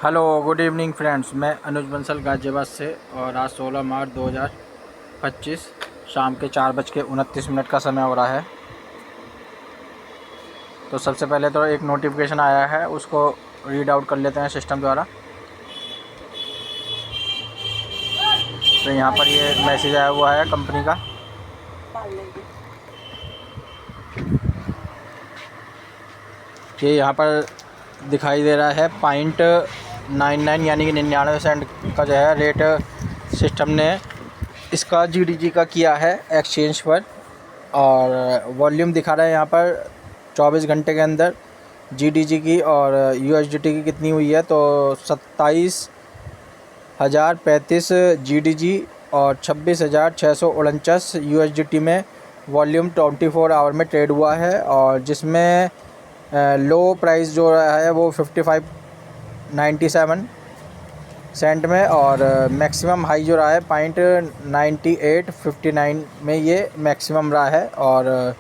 Hello good evening friends, मैं अनुज बंसल गाजियाबाद से। और आज 16 मार्च 2025 शाम के 4:29 का समय हो रहा है। तो सबसे पहले तो एक नोटिफिकेशन आया है, उसको रीड आउट कर लेते हैं सिस्टम द्वारा। तो यहाँ पर ये मैसेज आया हुआ है कंपनी का। ये यहाँ पर दिखाई दे रहा है 0.99 यानी कि 99 सेंट का जो है रेट सिस्टम ने इसका जीडीजी का किया है एक्सचेंज पर। और वॉल्यूम दिखा रहा है यहाँ पर 24 घंटे के अंदर जीडीजी की और यूएसडीटी की कितनी हुई है। तो 27,035 जीडीजी और 26,649 यूएसडीटी में वॉल्यूम 24 आवर में ट्रेड हुआ है। और जिसमें लो प्राइस जो रहा है वो 55.97 सेंट में, और मैक्सिमम हाई जो रहा है 0.9859 में ये मैक्सिमम रहा है। और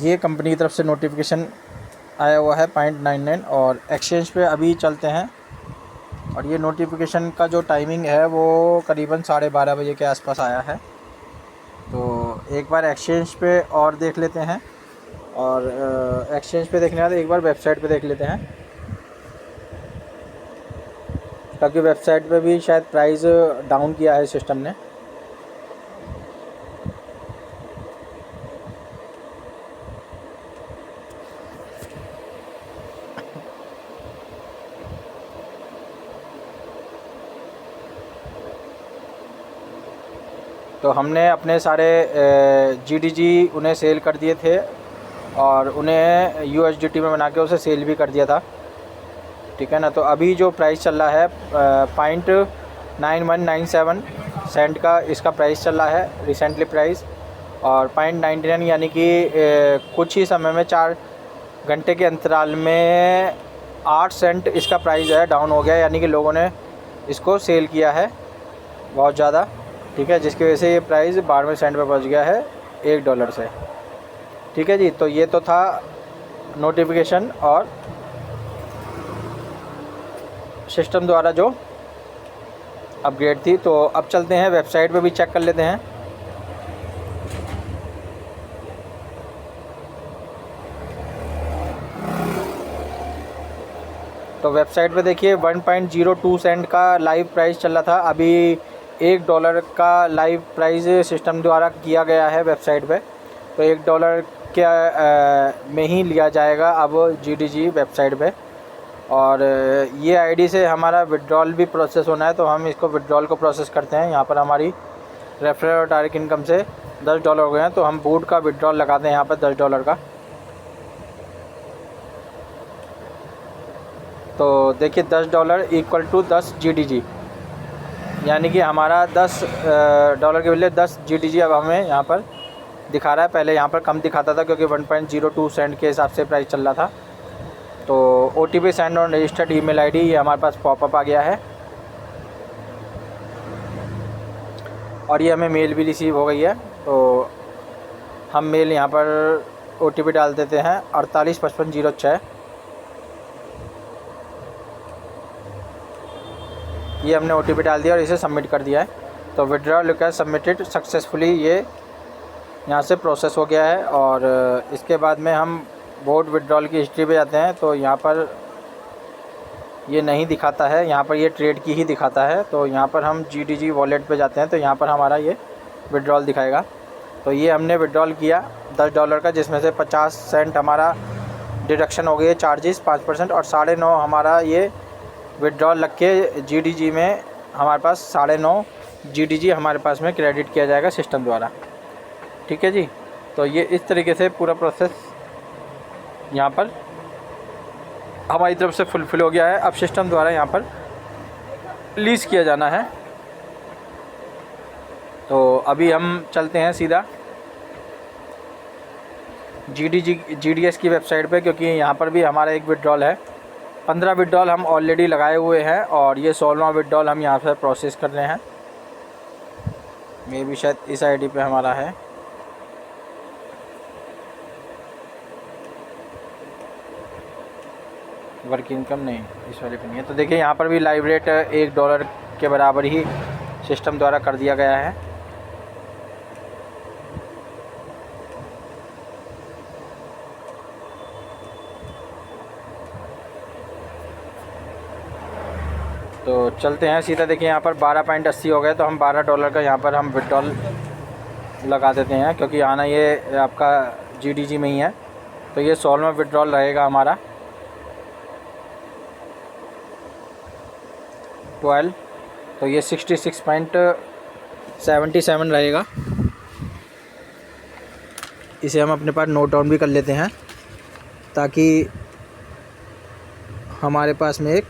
ये कंपनी की तरफ से नोटिफिकेशन आया हुआ है 0.99। और एक्सचेंज पे अभी चलते हैं। और ये नोटिफिकेशन का जो टाइमिंग है वो करीबन 12:30 बजे के आसपास आया है। तो एक बार एक्सचेंज पे और देख लेते हैं। और एक्सचेंज पे देखने का तो एक बार वेबसाइट पे देख लेते हैं, ताकि वेबसाइट पे भी शायद प्राइस डाउन किया है सिस्टम ने। तो हमने अपने सारे जीडीजी उन्हें सेल कर दिए थे और उन्हें यूएसडीटी में बना के उसे सेल भी कर दिया था, ठीक है ना। तो अभी जो प्राइस चल रहा है 0.9197 सेंट का इसका प्राइस चल रहा है रिसेंटली प्राइस। और 0.99 यानी कि कुछ ही समय में 4 घंटे के अंतराल में 8 सेंट इसका प्राइस है डाउन हो गया, यानी कि लोगों ने इसको सेल किया है बहुत ज़्यादा, ठीक है, जिसकी वजह से ये प्राइस 12 सेंट पे पहुंच गया है $1 से, ठीक है जी। तो ये तो था नोटिफिकेशन और सिस्टम द्वारा जो अपग्रेड थी। तो अब चलते हैं वेबसाइट पे भी चेक कर लेते हैं। तो वेबसाइट पे देखिए 1.02 सेंट का लाइव प्राइस चल रहा था। अभी $1 का लाइव प्राइस सिस्टम द्वारा किया गया है वेबसाइट पे। तो $1 के में ही लिया जाएगा अब जीडीजी वेबसाइट पे। और ये आईडी से हमारा विड्रॉल भी प्रोसेस होना है, तो हम इसको विड्रॉल को प्रोसेस करते हैं। यहाँ पर हमारी रेफरल और डायरेक्ट इनकम से $10 हो गए हैं, तो हम बूट का विड्रॉल लगाते हैं यहाँ पर $10 का। तो देखिए $10 इक्वल टू 10 जीडीजी, यानी कि हमारा $10 के बदले 10 जीडीजी अब हमें यहाँ पर दिखा रहा है। पहले यहाँ पर कम दिखाता था क्योंकि 1.02 सेंट के हिसाब से प्राइस चल रहा था। तो OTP सेंड और रजिस्टर्ड ईमेल आईडी ये हमारे पास पॉपअप आ गया है और ये हमें मेल भी रिसीव हो गई है। तो हम मेल यहाँ पर OTP डाल देते हैं 485506। ये हमने OTP डाल दिया और इसे सबमिट कर दिया है। तो विड्रॉल रिक्वेस्ट सबमिटेड सक्सेसफुली ये यहाँ से प्रोसेस हो गया है। और इसके बाद में हम बोर्ड विड्रॉल की हिस्ट्री पे जाते हैं। तो यहाँ पर ये नहीं दिखाता है, यहाँ पर ये ट्रेड की ही दिखाता है। तो यहाँ पर हम जीडीजी वॉलेट पे जाते हैं, तो यहाँ पर हमारा ये विड्रॉल दिखाएगा। तो ये हमने विड्रॉल किया $10 का, जिसमें से 50 सेंट हमारा डिडक्शन हो गई है चार्जेस 5% और 9.5 हमारा ये विड्रॉल लग के जीडीजी में हमारे पास 9.5 जीडीजी हमारे पास में क्रेडिट किया जाएगा सिस्टम द्वारा, ठीक है जी। तो ये इस तरीके से पूरा प्रोसेस यहाँ पर हमारी तरफ से फुलफिल हो गया है। अब सिस्टम द्वारा यहाँ पर लीज किया जाना है। तो अभी हम चलते हैं सीधा जीडीएस की वेबसाइट पे, क्योंकि यहाँ पर भी हमारा एक विड्रॉल है। 15 विड्रॉल हम ऑलरेडी लगाए हुए हैं और ये 16वां विड्रॉल हम यहाँ पर प्रोसेस कर रहे हैं। मे भी शायद इस आईडी पे हमारा है। वर्क इनकम नहीं, इस वाले पे नहीं है। तो देखिए यहाँ पर भी लाइव रेट $1 के बराबर ही सिस्टम द्वारा कर दिया गया है। तो चलते हैं सीधा। देखिए यहाँ पर 12.80 हो गए, तो हम $12 का यहाँ पर हम विड्रॉल लगा देते हैं, क्योंकि आना ये आपका GDG में ही है। तो ये 16वां विड्रॉल रहेगा हमारा 12, तो ये 66.77 रहेगा। इसे हम अपने पास नोट डाउन भी कर लेते हैं, ताकि हमारे पास में एक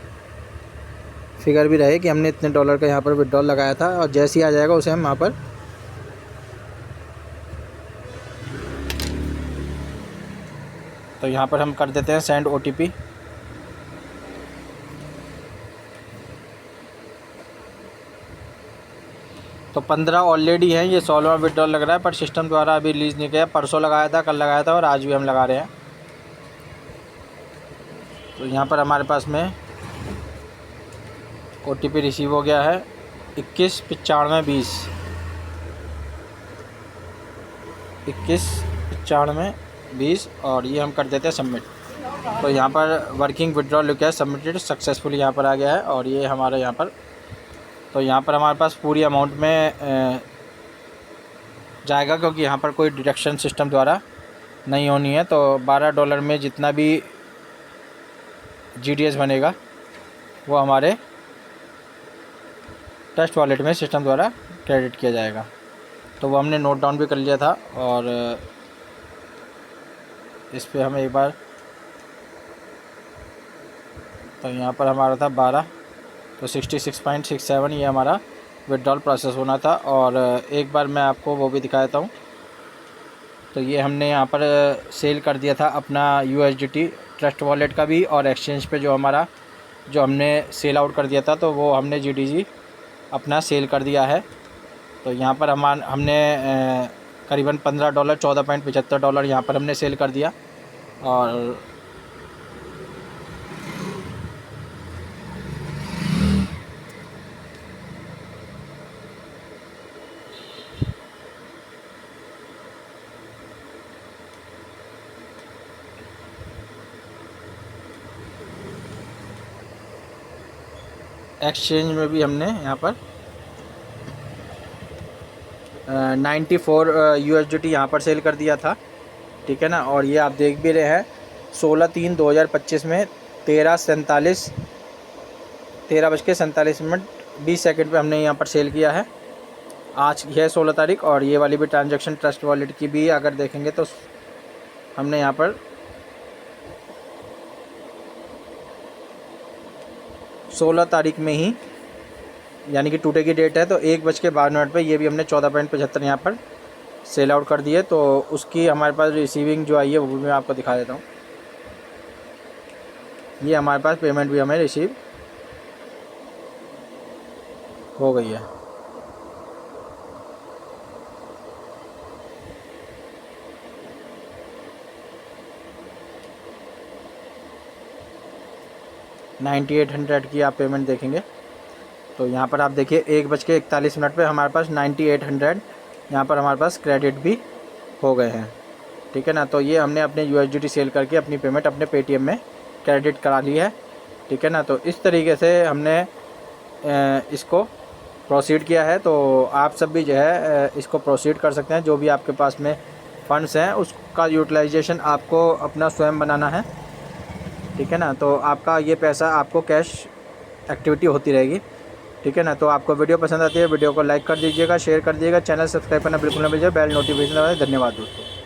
फिगर भी रहे कि हमने इतने $1 का यहाँ पर विड्रॉल लगाया था। और जैसे ही आ जाएगा उसे हम यहाँ पर तो यहाँ पर हम कर देते हैं सेंड OTP। तो 15 ऑलरेडी हैं, ये 16वां विड्रॉल लग रहा है, पर सिस्टम द्वारा अभी रिलीज़ नहीं किया। परसों लगाया था, कल लगाया था और आज भी हम लगा रहे हैं। तो यहाँ पर हमारे पास में OTP रिसीव हो गया है 219520 219520 और ये हम कर देते हैं सबमिट। तो यहाँ पर वर्किंग विड्रॉल लिखा सबमिटेड सक्सेसफुली यहाँ पर आ गया है। और ये हमारा यहाँ पर, तो यहाँ पर हमारे पास पूरी अमाउंट में जाएगा, क्योंकि यहाँ पर कोई डिडक्शन सिस्टम द्वारा नहीं होनी है। तो $12 में जितना भी GDS बनेगा वो हमारे ट्रस्ट वॉलेट में सिस्टम द्वारा क्रेडिट किया जाएगा। तो वो हमने नोट डाउन भी कर लिया था। और इस पे हम एक बार, तो यहाँ पर हमारा था 12, तो 66.67 ये हमारा विड्रॉल प्रोसेस होना था। और एक बार मैं आपको वो भी दिखा देता हूँ। तो ये हमने यहाँ पर सेल कर दिया था अपना USDT ट्रस्ट वॉलेट का भी, और एक्सचेंज पे जो हमने सेल आउट कर दिया था, तो वो हमने GDG अपना सेल कर दिया है। तो यहाँ पर हमने करीबन $15 $14.75 यहाँ पर हमने सेल कर दिया। और एक्सचेंज में भी हमने यहाँ पर 94 USDT यहाँ पर सेल कर दिया था, ठीक है ना। और ये आप देख भी रहे हैं 16/3/2025 में 13:47 पे हमने यहाँ पर सेल किया है। आज है 16 तारीख। और ये वाली भी ट्रांजैक्शन ट्रस्ट वॉलेट की भी अगर देखेंगे तो हमने यहाँ पर 16 तारीख में ही, यानी कि टुडे की डेट है, तो 1:52 पे ये भी हमने 14.75 यहाँ पर सेल आउट कर दिए। तो उसकी हमारे पास रिसीविंग जो आई है वो भी मैं आपको दिखा देता हूँ। ये हमारे पास पेमेंट भी हमें रिसीव हो गई है। $9800 की आप पेमेंट देखेंगे। तो यहाँ पर आप देखिए 1:41 पे हमारे पास 9800 यहाँ पर हमारे पास क्रेडिट भी हो गए हैं, ठीक है ना। तो ये हमने अपने USDT सेल करके अपनी पेमेंट अपने Paytm में क्रेडिट करा ली है, ठीक है ना। तो इस तरीके से हमने इसको प्रोसीड किया है। तो आप सब भी जो है इसको प्रोसीड कर सकते हैं। जो भी आपके पास में फ़ंड्स हैं उसका यूटिलाइजेशन आपको अपना स्वयं बनाना है, ठीक है ना। तो आपका ये पैसा आपको कैश एक्टिविटी होती रहेगी, ठीक है ना। तो आपको वीडियो पसंद आती है, वीडियो को लाइक कर दीजिएगा, शेयर कर दीजिएगा, चैनल सब्सक्राइब करना बिल्कुल ना भूलिए, बेल नोटिफिकेशन दबाइए। धन्यवाद दोस्तों।